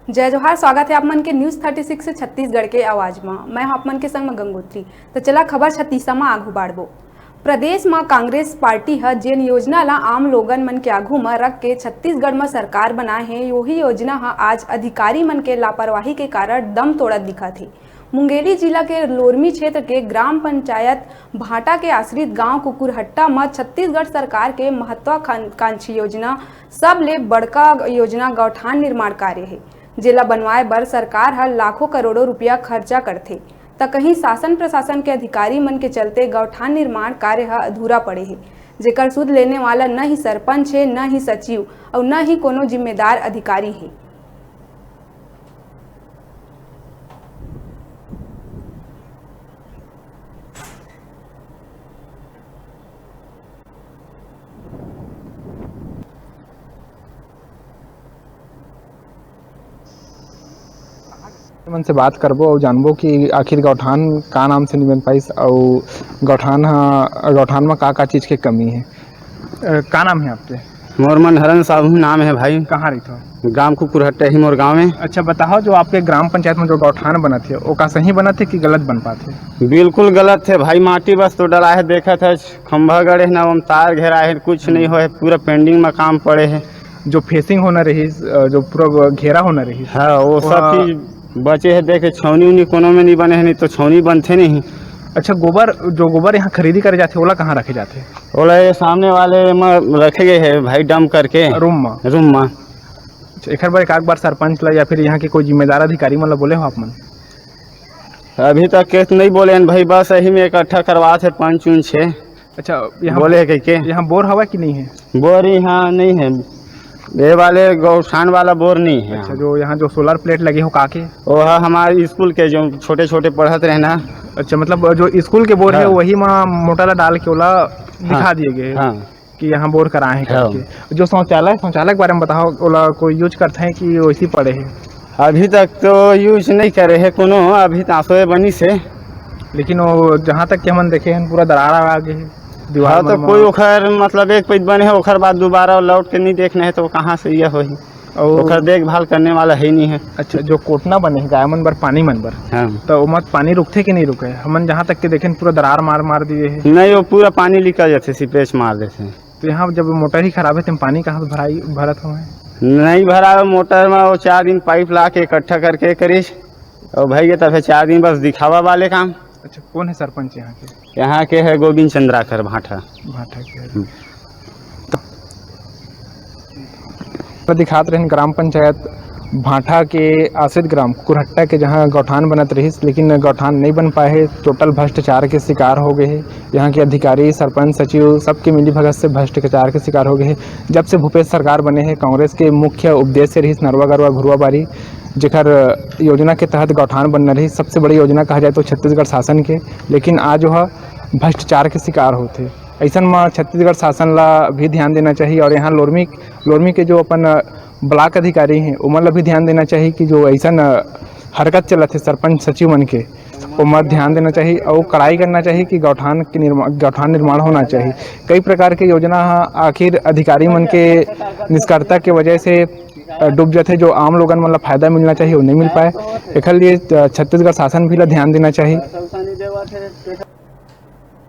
जय जोहार। स्वागत है आप मन के न्यूज़ 36 से छत्तीसगढ़ के आवाज में। मैं आप मन के संग में गंगोत्री। तो चला खबर छत्तीसा में आगू बाढ़बो। प्रदेश में कांग्रेस पार्टी है जेन योजना ला आम लोगन मन के आगू में रख के छत्तीसगढ़ में सरकार बनाए हैं। वही योजना है आज अधिकारी मन के लापरवाही के कारण दम तोड़त दिखा थी। मुंगेली जिला के लोरमी क्षेत्र के ग्राम पंचायत भाटा के आश्रित गांव कुकुरहट्टा में छत्तीसगढ़ सरकार के महत्वाकांक्षी योजना सब ले बड़का योजना गौठान निर्माण कार्य है, जेला बनवाए बर सरकार हर लाखों करोड़ों रुपया खर्चा करथे। त कहीं शासन प्रशासन के अधिकारी मन के चलते गौठान निर्माण कार्य ह अधूरा पड़े है, जेकर सुध लेने वाला न ही सरपंच है, न ही सचिव और न ही कोनो जिम्मेदार अधिकारी है। मन से बात करबो और जानबो कि आखिर गौठान का नाम से नहीं बन पाइस और गौठान में का चीज़ के कमी है। का नाम है आपके? मोर मन हरन साहू नाम है भाई। कहाँ रही थो? ग्राम कुकुरहट्टा ही मोर गाँव में। अच्छा बताओ, जो आपके ग्राम पंचायत में जो गौठान बना थे वो का सही बना थे कि गलत बन पाते? बिल्कुल गलत थे भाई। माटी बस तो डला है, देखा था खंभा गड़े है ना, तार घेरा है, कुछ नहीं हो है, पूरा पेंडिंग में काम पड़े है। जो फेसिंग होना रही, जो पूरा घेरा होना रही, हाँ वो सब चीज बचे है। देखे छौनी उनी कोनो में नहीं बने है, नहीं तो छौनी बनते नहीं। अच्छा जो गोबर यहाँ खरीदी करे जाते ओला कहाँ रखे जाते? ओला ये सामने वाले में रखे गए है भाई, डम करके रूम में। अच्छा, एक बार सरपंच ला या फिर यहाँ के कोई जिम्मेदार अधिकारी मतलब बोले हो आप मन? अभी तक केस नहीं बोले हैं भाई, बस यही में इकट्ठा करवा थे पंच उन छे। अच्छा, यहाँ बोले है के यहाँ बोर हवा कि नहीं है? बोर यहाँ नहीं है, ये वाले गौठान वाला बोर नहीं है। अच्छा, जो यहाँ जो सोलर प्लेट लगे हो काके वो है हमारे स्कूल के जो छोटे छोटे पढ़त रहना। अच्छा, मतलब जो स्कूल के बोर है वही में मोटर डाल के ओला दिखा दिए गए कि यहाँ बोर कराए हैं करके। जो शौचालय के बारे में बताओ, ओला कोई यूज करते हैं कि वैसी पड़े है? अभी तक तो यूज नहीं करे है कोनो, अभी तासोए बनी से। लेकिन वो जहाँ तक के हम देखे हैं पूरा दरार आ गए है दीवार तो कोई ओखर मतलब एक पैद बने है, ओखर बाद दोबारा लौट के नहीं देखना है तो कहाँ से यह होही, और ओखर देखभाल करने वाला है नहीं है। अच्छा, जो कोटना बने है गाय मन बर पानी मन बर, हाँ तो मत पानी रुकते कि नहीं रुके? हमन जहाँ तक के देखे पूरा दरार मार दिए है। नहीं, वो पूरा पानी निकल जाते, सिपेच मार देते। तो यहाँ जब मोटर ही खराब है तो पानी कहाँ से भरत हुए? नहीं भरा मोटर में, वो 4 दिन पाइप ला के इकट्ठा करके करीस और भाई तब 4 दिन बस दिखावा वाले काम। अच्छा, कौन है सरपंच यहाँ के? यहाँ के है गोविंद चंद्राकर भाटा के। तो दिखाते रहे ग्राम पंचायत भाटा के आश्रित ग्राम कुकुरहट्टा के, जहाँ गौठान बनत रही लेकिन गौठान नहीं बन पाए है। टोटल भ्रष्टाचार के शिकार हो गए हैं। यहाँ के अधिकारी, सरपंच, सचिव सबके मिली भगत से भ्रष्टाचार के शिकार हो गए हैं। जब से भूपेश सरकार बने हैं, कांग्रेस के मुख्य उद्देश्य रही नरवा गरवा घुरवा बारी, जेकर योजना के तहत गौठान बनना रही। सबसे बड़ी योजना कहा जाए तो छत्तीसगढ़ शासन के, लेकिन आज वह भ्रष्टाचार के शिकार होते। ऐसा में छत्तीसगढ़ शासन ला भी ध्यान देना चाहिए और यहाँ लोरमी के जो अपन ब्लॉक अधिकारी हैं उमन ला भी ध्यान देना चाहिए कि जो ऐसा हरकत चलत है सरपंच सचिव मन के, उमन ध्यान देना चाहिए और कड़ाई करना चाहिए कि गौठान निर्माण होना चाहिए। कई प्रकार के योजना आखिर अधिकारी मन के निष्क्रियता के वजह से डूब जाते, जो आम लोगन मतलब फायदा मिलना चाहिए वो नहीं मिल पाए। एक लिए छत्तीसगढ़ शासन भी ला ध्यान देना चाहिए।